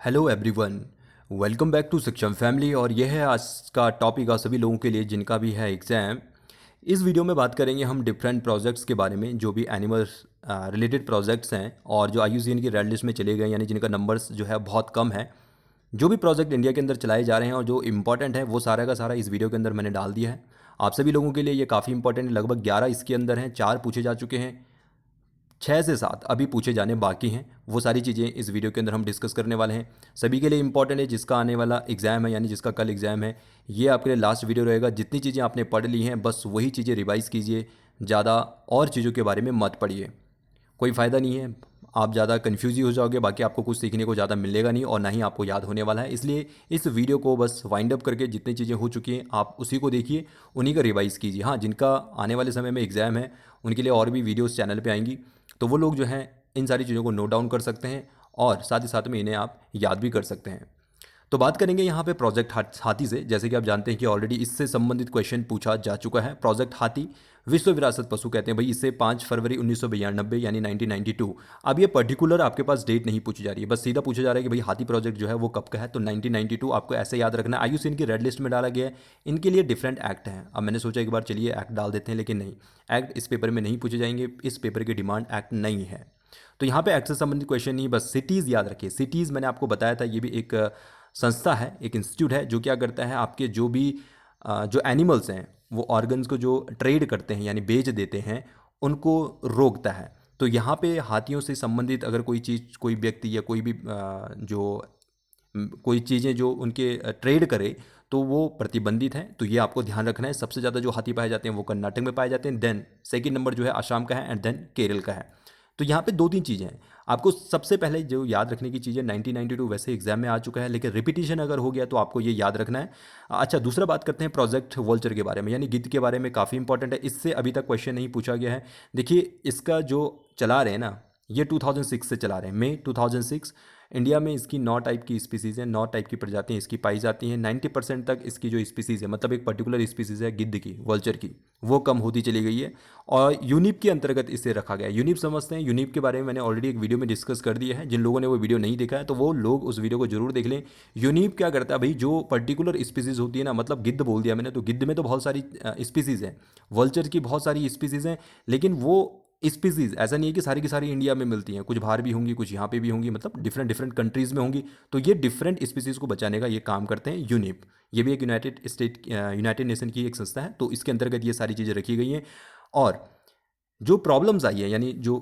Hello everyone, welcome back to Saksham family. और यह है आज का टॉपिक आप सभी लोगों के लिए जिनका भी है एग्ज़ाम। इस वीडियो में बात करेंगे हम डिफरेंट प्रोजेक्ट्स के बारे में, जो भी एनिमल्स रिलेटेड प्रोजेक्ट्स हैं और जो IUCN की रेड लिस्ट में चले गए, यानी जिनका नंबर्स जो है बहुत कम है। जो भी प्रोजेक्ट इंडिया के अंदर चलाए जा रहे हैं और जो इंपॉर्टेंट है वो सारा का सारा इस वीडियो के अंदर मैंने डाल दिया है। आप सभी लोगों के लिए ये काफ़ी इंपॉर्टेंट है। लगभग 11 इसके अंदर हैं, 4 पूछे जा चुके हैं, 6 से 7 अभी पूछे जाने बाकी हैं। वो सारी चीज़ें इस वीडियो के अंदर हम डिस्कस करने वाले हैं। सभी के लिए इंपॉर्टेंट है, जिसका आने वाला एग्ज़ाम है, यानी जिसका कल एग्ज़ाम है, ये आपके लिए लास्ट वीडियो रहेगा। जितनी चीज़ें आपने पढ़ ली हैं बस वही चीज़ें रिवाइज़ कीजिए, ज़्यादा और चीज़ों के बारे में मत पढ़िए। कोई फ़ायदा नहीं है, आप ज़्यादा कन्फ्यूज़ ही हो जाओगे, बाकी आपको कुछ सीखने को ज़्यादा मिलेगा नहीं और ना ही आपको याद होने वाला है। इसलिए इस वीडियो को बस वाइंड अप करके जितनी चीज़ें हो चुकी हैं आप उसी को देखिए, उन्हीं का रिवाइज़ कीजिए। हाँ, जिनका आने वाले समय में एग्ज़ाम है उनके लिए और भी वीडियोज़ चैनल पे आएंगी, तो वो लोग जो हैं इन सारी चीज़ों को नोट डाउन कर सकते हैं और साथ ही साथ में इन्हें आप याद भी कर सकते हैं। तो बात करेंगे यहाँ पे प्रोजेक्ट हाथी से। जैसे कि आप जानते हैं कि ऑलरेडी इससे संबंधित क्वेश्चन पूछा जा चुका है। प्रोजेक्ट हाथी विश्व विरासत पशु कहते हैं भाई इसे 5 फरवरी 1992 यानी 1992। अब ये पर्टिकुलर आपके पास डेट नहीं पूछी जा रही है, बस सीधा पूछा जा रहा है कि भाई हाथी प्रोजेक्ट जो है वो कब का है। तो 1992 आपको ऐसे याद रखना है। IUCN की रेड लिस्ट में डाला गया है। इनके लिए डिफरेंट एक्ट हैं। अब मैंने सोचा एक बार चलिए एक्ट डाल देते हैं, लेकिन नहीं, एक्ट इस पेपर में नहीं पूछे जाएंगे। इस पेपर की डिमांड एक्ट नहीं है। तो यहाँ पे एक्ट से संबंधित क्वेश्चन नहीं, बस सिटीज़ याद रखिए। सिटीज़ मैंने आपको बताया था, ये भी एक संस्था है, एक इंस्टीट्यूट है जो क्या करता है, आपके जो भी जो एनिमल्स हैं वो ऑर्गन्स को जो ट्रेड करते हैं यानी बेच देते हैं, उनको रोकता है। तो यहाँ पे हाथियों से संबंधित अगर कोई चीज़, कोई व्यक्ति या कोई भी कोई चीज़ें जो उनके ट्रेड करे तो वो प्रतिबंधित हैं। तो ये आपको ध्यान रखना है। सबसे ज़्यादा जो हाथी पाए जाते हैं वो कर्नाटक में पाए जाते हैं, देन सेकंड नंबर जो है आसाम का है एंड देन केरल का है। तो यहाँ पे 2-3 चीज़ें हैं। आपको सबसे पहले जो याद रखने की चीज़ है, 1992 वैसे एग्जाम में आ चुका है, लेकिन रिपीटिशन अगर हो गया तो आपको ये याद रखना है। अच्छा, दूसरा बात करते हैं प्रोजेक्ट वोल्चर के बारे में, यानी गिद्ध के बारे में। काफ़ी इंपॉर्टेंट है, इससे अभी तक क्वेश्चन नहीं पूछा गया है। देखिए, इसका जो चला रहे हैं ना, ये 2006 से चला रहे हैं, मई 2006। इंडिया में इसकी 9 टाइप की स्पीसीज़ हैं, 9 टाइप की प्रजातियाँ इसकी पाई जाती हैं। 90% तक इसकी जो स्पीसीज़ है, मतलब एक पर्टिकुलर स्पीसीज़ है गिद्ध की, वल्चर की, वो कम होती चली गई है और यूनिप के अंतर्गत इसे रखा गया है। यूनिप समझते हैं, यूनिप के बारे में मैंने ऑलरेडी एक वीडियो में डिस्कस कर दिया है। जिन लोगों ने वो वीडियो नहीं देखा है तो वो लोग उस वीडियो को जरूर देख लें। यूनिप क्या करता है भाई, जो पर्टिकुलर स्पीसीज़ होती है ना, मतलब गिद्ध बोल दिया मैंने, तो गिद्ध में तो बहुत सारी स्पीसीज़ हैं, वल्चर की बहुत सारी स्पीसीज़ हैं, लेकिन वो स्पीसीज़ ऐसा नहीं है कि सारी की सारी इंडिया में मिलती हैं। कुछ बाहर भी होंगी, कुछ यहाँ पे भी होंगी, मतलब डिफरेंट डिफरेंट कंट्रीज़ में होंगी। तो ये डिफरेंट स्पीसीज़ को बचाने का ये काम करते हैं यूनिप। ये भी एक यूनाइटेड नेशन की एक संस्था है, तो इसके अंतर्गत ये सारी चीज़ें रखी गई हैं। और जो प्रॉब्लम्स आई है, यानी जो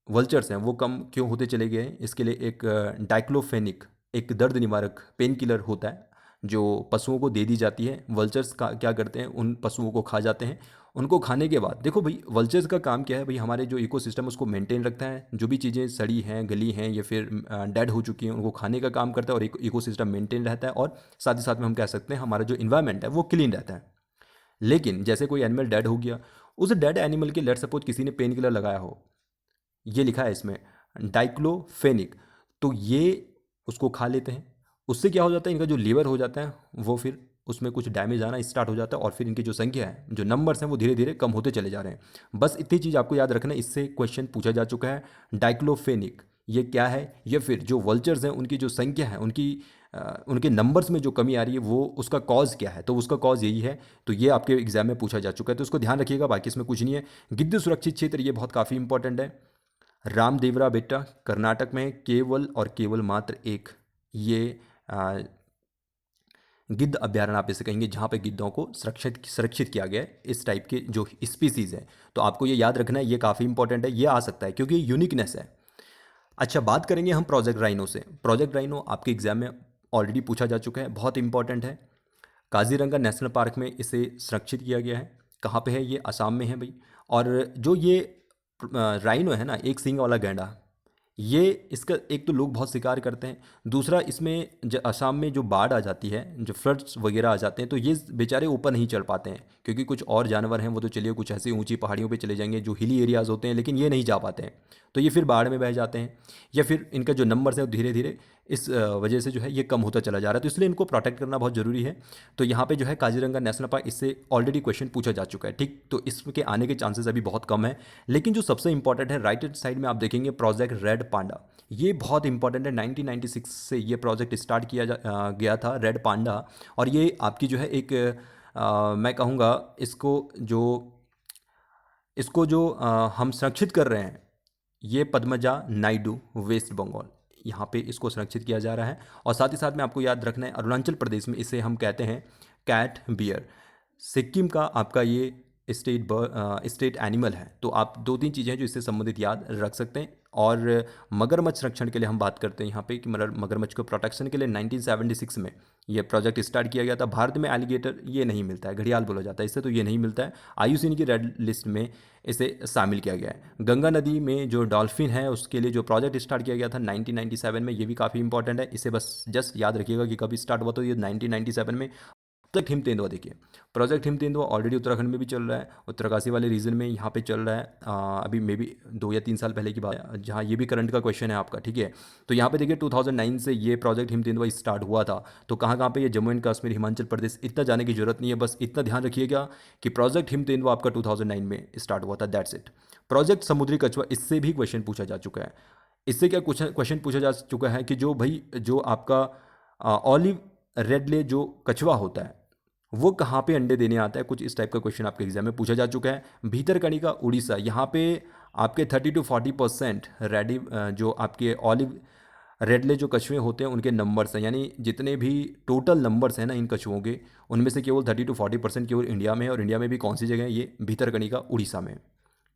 वल्चर्स हैं वो कम क्यों होते चले गए हैं, इसके लिए एक डाइक्लोफेनिक, एक दर्द निवारक पेन किलर होता है जो पशुओं को दे दी जाती है। वल्चर्स का क्या करते हैं, उन पशुओं को खा जाते हैं। उनको खाने के बाद देखो भाई, वल्चर्स का काम क्या है भाई, हमारे जो इकोसिस्टम उसको मेंटेन रखता है। जो भी चीज़ें सड़ी हैं, गली हैं या फिर डेड हो चुकी हैं, उनको खाने का काम करता है और इकोसिस्टम मेंटेन रहता है। और साथ ही साथ में हम कह सकते हैं हमारा जो इन्वायरमेंट है वो क्लीन रहता है। लेकिन जैसे कोई एनिमल डेड हो गया, उस डेड एनिमल के लेट सपोज किसी ने पेन किलर लगाया हो, ये लिखा है इसमें डाइक्लोफेनिक, तो ये उसको खा लेते हैं। उससे क्या हो जाता है, इनका जो लीवर हो जाता है वो फिर उसमें कुछ डैमेज आना स्टार्ट हो जाता है और फिर इनकी जो संख्या है, जो नंबर्स हैं, वो धीरे धीरे कम होते चले जा रहे हैं। बस इतनी चीज़ आपको याद रखना है, इससे क्वेश्चन पूछा जा चुका है। डाइक्लोफेनिक ये क्या है, या फिर जो वल्चर्स हैं उनकी जो संख्या है, उनके नंबर्स में जो कमी आ रही है, वो उसका कॉज क्या है। तो उसका कॉज यही है। तो ये आपके एग्जाम में पूछा जा चुका है, तो उसको ध्यान रखिएगा, बाकी इसमें कुछ नहीं है। गिद्ध सुरक्षित क्षेत्र, ये बहुत काफ़ी इंपॉर्टेंट है। रामदेवरा बेटा कर्नाटक में केवल और केवल मात्र एक ये आ, गिद्ध अभ्यारण्य आप इसे कहेंगे, जहाँ पे गिद्धों को सुरक्षित सुरक्षित किया गया है, इस टाइप के जो स्पीसीज़ है। तो आपको ये याद रखना है, ये काफ़ी इंपॉर्टेंट है, ये आ सकता है क्योंकि यूनिकनेस है। अच्छा, बात करेंगे हम प्रोजेक्ट राइनो से। प्रोजेक्ट राइनो आपके एग्जाम में ऑलरेडी पूछा जा चुका है, बहुत इंपॉर्टेंट है। काजीरंगा नेशनल पार्क में इसे संरक्षित किया गया है। कहाँ पे है ये, असम में है भाई। और जो ये राइनो है ना, एक सींग वाला गैंडा, ये इसका एक तो लोग बहुत शिकार करते हैं, दूसरा इसमें असम में जो बाढ़ आ जाती है, जो फ्लड्स वगैरह आ जाते हैं, तो ये बेचारे ऊपर नहीं चढ़ पाते हैं। क्योंकि कुछ और जानवर हैं वो तो चलिए कुछ ऐसी ऊंची पहाड़ियों पे चले जाएंगे जो हिली एरियाज़ होते हैं, लेकिन ये नहीं जा पाते हैं। तो ये फिर बाढ़ में बह जाते हैं, या फिर इनका जो नंबर्स है वो धीरे धीरे इस वजह से जो है ये कम होता चला जा रहा है, तो इसलिए इनको प्रोटेक्ट करना बहुत ज़रूरी है। तो यहाँ पे जो है काजीरंगा नेशनल पार्क, इससे ऑलरेडी क्वेश्चन पूछा जा चुका है, ठीक। तो इसके आने के चांसेस अभी बहुत कम है। लेकिन जो सबसे इंपॉर्टेंट है, राइट हैंड साइड में आप देखेंगे प्रोजेक्ट रेड पांडा, ये बहुत इंपॉर्टेंट है। 1996 से ये प्रोजेक्ट स्टार्ट गया था, रेड पांडा। और ये आपकी जो है एक मैं कहूँगा इसको जो हम संरक्षित कर रहे हैं, ये पद्मजा नायडू वेस्ट बंगाल, यहाँ पे इसको संरक्षित किया जा रहा है। और साथ ही साथ में आपको याद रखना है, अरुणाचल प्रदेश में इसे हम कहते हैं कैट बियर। सिक्किम का आपका ये स्टेट एनिमल है। तो आप दो तीन चीज़ें हैं जो इससे संबंधित याद रख सकते हैं। और मगरमच्छ संरक्षण के लिए हम बात करते हैं यहाँ पे कि मगरमच्छ को प्रोटेक्शन के लिए 1976 में ये प्रोजेक्ट स्टार्ट किया गया था। भारत में एलिगेटर ये नहीं मिलता है, घड़ियाल बोला जाता है इससे, तो ये नहीं मिलता है। IUCN की रेड लिस्ट में इसे शामिल किया गया है। गंगा नदी में जो डॉल्फिन है उसके लिए जो प्रोजेक्ट स्टार्ट किया गया था 1997 में, ये भी काफ़ी इंपॉर्टेंट है। इसे बस जस्ट याद रखिएगा कि कब स्टार्ट हुआ, तो ये 1997 में। प्रोजेक्ट हिम तेंदुआ, देखिए प्रोजेक्ट हिम तेंदुआ ऑलरेडी उत्तराखंड में भी चल रहा है, उत्तरकाशी वाले रीजन में यहाँ पे चल रहा है। अभी मे बी 2 या 3 साल पहले की बात है, जहाँ ये भी करंट का क्वेश्चन है आपका, ठीक है। तो यहाँ पे देखिए 2009 से ये प्रोजेक्ट हिम तेंदुआ स्टार्ट हुआ था। तो कहाँ कहाँ पे ये जम्मू एंड कश्मीर, हिमाचल प्रदेश, इतना जाने की जरूरत नहीं है, बस इतना ध्यान रखिएगा कि प्रोजेक्ट हिम तेंदुआ आपका 2009 में स्टार्ट हुआ था, दैट्स इट। प्रोजेक्ट समुद्री कछुआ, इससे भी क्वेश्चन पूछा जा चुका है। इससे क्या क्वेश्चन पूछा जा चुका है कि जो भाई जो आपका ऑलिव रेडले जो कछुआ होता है वो कहाँ पे अंडे देने आता है, कुछ इस टाइप का क्वेश्चन आपके एग्जाम में पूछा जा चुका है। भीतरकनिका उड़ीसा, यहाँ पे आपके 30 to 40% रेडी जो आपके ऑलिव रेडले जो कछुए होते हैं उनके नंबर्स हैं, यानी जितने भी टोटल नंबर्स हैं ना इन कछुओं के, उनमें से केवल 30 to 40% केवल इंडिया में है। और इंडिया में भी कौन सी जगह है, ये भीतरकनिका उड़ीसा में।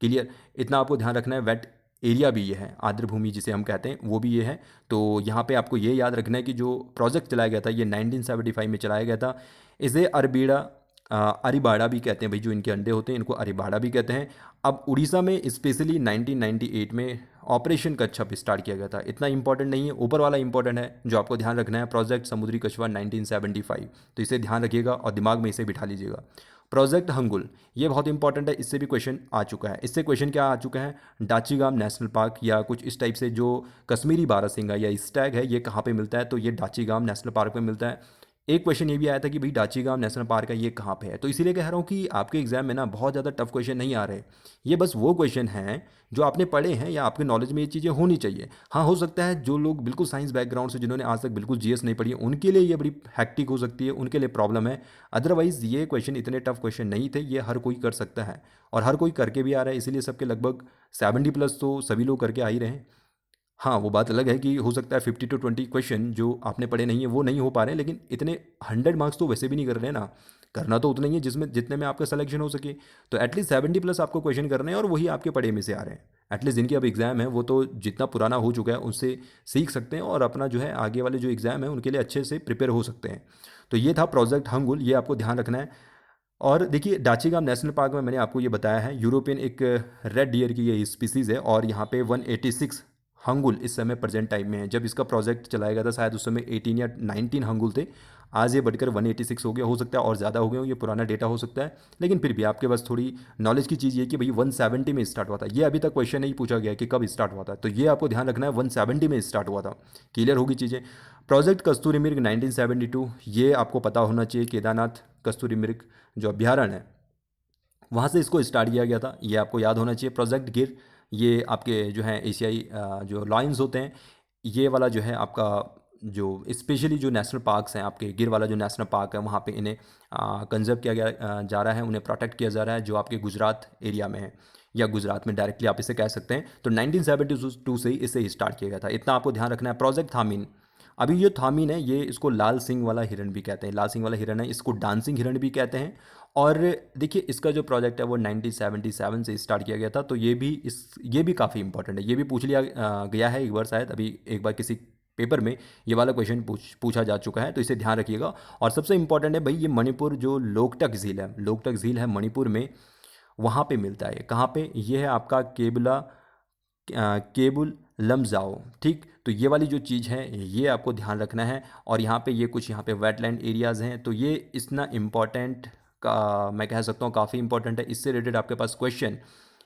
क्लियर, इतना आपको ध्यान रखना है। वेट एरिया भी ये है, आर्द्र भूमि जिसे हम कहते हैं वो भी ये है। तो यहाँ पे आपको ये याद रखना है कि जो प्रोजेक्ट चलाया गया था ये 1975 में चलाया गया था। इसे अरिबाड़ा भी कहते हैं भाई, जो इनके अंडे होते हैं इनको अरिबाड़ा भी कहते हैं। अब उड़ीसा में स्पेशली 1998 में ऑपरेशन कच्छप स्टार्ट किया गया था। इतना इंपॉर्टेंट नहीं है, ऊपर वाला इंपॉर्टेंट है जो आपको ध्यान रखना है, प्रोजेक्ट समुद्री कछुआ 1975। तो इसे ध्यान रखिएगा और दिमाग में इसे बिठा लीजिएगा। प्रोजेक्ट हंगुल, ये बहुत इंपॉर्टेंट है, इससे भी क्वेश्चन आ चुका है। इससे क्वेश्चन क्या आ चुका है, डाचीगाम नेशनल पार्क या कुछ इस टाइप से जो कश्मीरी बारहसिंगा या स्टैग है ये कहाँ पे मिलता है, तो ये डाचीगाम नेशनल पार्क में मिलता है। एक क्वेश्चन ये भी आया था कि भाई डाचीगाम नेशनल पार्क है ये कहाँ पे है, तो इसीलिए कह रहा हूँ कि आपके एग्जाम में ना बहुत ज़्यादा टफ क्वेश्चन नहीं आ रहे। ये बस वो क्वेश्चन हैं जो आपने पढ़े हैं या आपके नॉलेज में ये चीज़ें होनी चाहिए। हाँ, हो सकता है जो लोग बिल्कुल साइंस बैकग्राउंड से, जिन्होंने आज तक बिल्कुल GS नहीं पढ़ी है, उनके लिए ये बड़ी हैक्टिक हो सकती है, उनके लिए प्रॉब्लम है। अदरवाइज़ ये क्वेश्चन इतने टफ क्वेश्चन नहीं थे, ये हर कोई कर सकता है और हर कोई करके भी आ रहा है, इसीलिए सबके लगभग 70+ तो सभी लोग करके आ ही रहे हैं। हाँ, वो बात अलग है कि हो सकता है 50 to 20 क्वेश्चन जो आपने पढ़े नहीं है वो नहीं हो पा रहे हैं, लेकिन इतने 100 मार्क्स तो वैसे भी नहीं कर रहे हैं ना। करना तो उतना ही है जिसमें जितने में आपका सिलेक्शन हो सके। तो एटलीस्ट 70+ आपको क्वेश्चन करने हैं और वही आपके पढ़े में से आ रहे हैं। एटलीस्ट जिनके अब एग्जाम है वो तो जितना पुराना हो चुका है उससे सीख सकते हैं और अपना जो है आगे वाले जो एग्ज़ाम है उनके लिए अच्छे से प्रिपेयर हो सकते हैं। तो ये था प्रोजेक्ट हंगुल, ये आपको ध्यान रखना है। और देखिए डाचीगाम नेशनल पार्क में मैंने आपको ये बताया है, यूरोपियन एक रेड डियर की ये स्पीसीज़ है और यहाँ पे 186 हंगुल इस समय प्रेजेंट टाइम में है। जब इसका प्रोजेक्ट चलाया गया था शायद उस समय 18 या 19 हंगुल थे। आज ये बढ़कर 186 हो गया, हो सकता है और ज़्यादा हो गए हो, ये पुराना डेटा हो सकता है। लेकिन फिर भी आपके पास थोड़ी नॉलेज की चीज़ ये कि भाई 170 में स्टार्ट हुआ था। ये अभी तक क्वेश्चन नहीं पूछा गया कि कब स्टार्ट हुआ था, तो ये आपको ध्यान रखना है 170 में स्टार्ट हुआ था। क्लियर होगी चीज़ें। प्रोजेक्ट कस्तूरी मृग 1972, ये आपको पता होना चाहिए, केदारनाथ कस्तूरी मृग जो अभ्यारण्य है वहाँ से इसको स्टार्ट किया गया था, ये आपको याद होना चाहिए। प्रोजेक्ट गिर, ये आपके जो हैं एशियाई जो लॉयंस होते हैं, ये वाला जो है आपका जो स्पेशली जो नेशनल पार्क्स हैं आपके, गिर वाला जो नेशनल पार्क है वहाँ पे इन्हें कंजर्व किया गया जा रहा है, उन्हें प्रोटेक्ट किया जा रहा है, जो आपके गुजरात एरिया में है या गुजरात में डायरेक्टली आप इसे कह सकते हैं। तो 1972 से ही इसे स्टार्ट किया गया था, इतना आपको ध्यान रखना है। प्रोजेक्ट थामीन, अभी ये थामीन है, ये इसको लाल सिंह वाला हिरन भी कहते हैं, लाल सिंह वाला हिरन है, इसको डांसिंग हिरन भी कहते हैं। और देखिए इसका जो प्रोजेक्ट है वो 1977 से स्टार्ट किया गया था। तो ये भी काफ़ी इंपॉर्टेंट है, ये भी पूछ लिया गया है एक बार, शायद अभी एक बार किसी पेपर में ये वाला क्वेश्चन पूछा जा चुका है, तो इसे ध्यान रखिएगा। और सबसे इंपॉर्टेंट है भाई, ये मणिपुर जो लोकटक झील है, लोकटक झील है मणिपुर में, वहाँ पे मिलता है। कहाँ पे, ये है आपका केबुल लमजाओ, ठीक। तो ये वाली जो चीज़ है ये आपको ध्यान रखना है। और यहाँ पे ये कुछ यहाँ पे वेटलैंड एरियाज़ हैं, तो ये इतना इम्पॉर्टेंट का मैं कह सकता हूँ, काफ़ी इंपॉर्टेंट है। इससे रिलेटेड आपके पास क्वेश्चन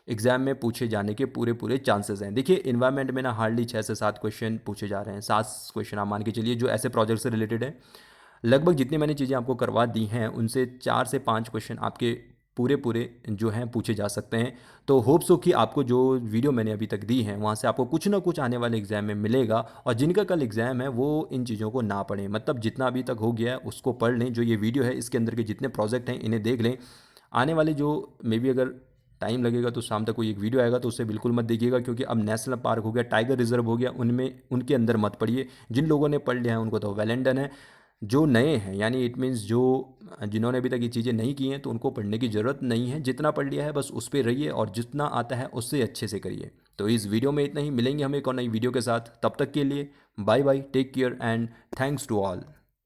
एग्ज़ाम में पूछे जाने के पूरे पूरे चांसेस हैं। देखिए इन्वायरमेंट में ना हार्डली 6 से 7 क्वेश्चन पूछे जा रहे हैं, 7 क्वेश्चन आप मान के चलिए जो ऐसे प्रोजेक्ट से रिलेटेड है। लगभग जितनी मैंने चीज़ें आपको करवा दी हैं उनसे 4 से 5 क्वेश्चन आपके पूरे पूरे जो हैं पूछे जा सकते हैं। तो होप सो कि आपको जो वीडियो मैंने अभी तक दी है वहाँ से आपको कुछ ना कुछ आने वाले एग्ज़ाम में मिलेगा, और जिनका कल एग्ज़ाम है वो इन चीज़ों को ना पढ़ें, मतलब जितना अभी तक हो गया है उसको पढ़ लें। जो ये वीडियो है इसके अंदर के जितने प्रोजेक्ट हैं इन्हें देख लें। आने वाले जो मे बी अगर टाइम लगेगा तो शाम तक कोई एक वीडियो आएगा तो उससे बिल्कुल मत देखिएगा, क्योंकि अब नेशनल पार्क हो गया, टाइगर रिजर्व हो गया, उनमें उनके अंदर मत पढ़िए। जिन लोगों ने पढ़ लिया है उनको तो वेल एंड डन है। जो नए हैं यानी इट मीन्स जो जिन्होंने अभी तक ये चीज़ें नहीं की हैं तो उनको पढ़ने की ज़रूरत नहीं है। जितना पढ़ लिया है बस उस पर रहिए और जितना आता है उससे अच्छे से करिए। तो इस वीडियो में इतना ही, मिलेंगे हम एक और नई वीडियो के साथ। तब तक के लिए bye bye, take care and thanks to all.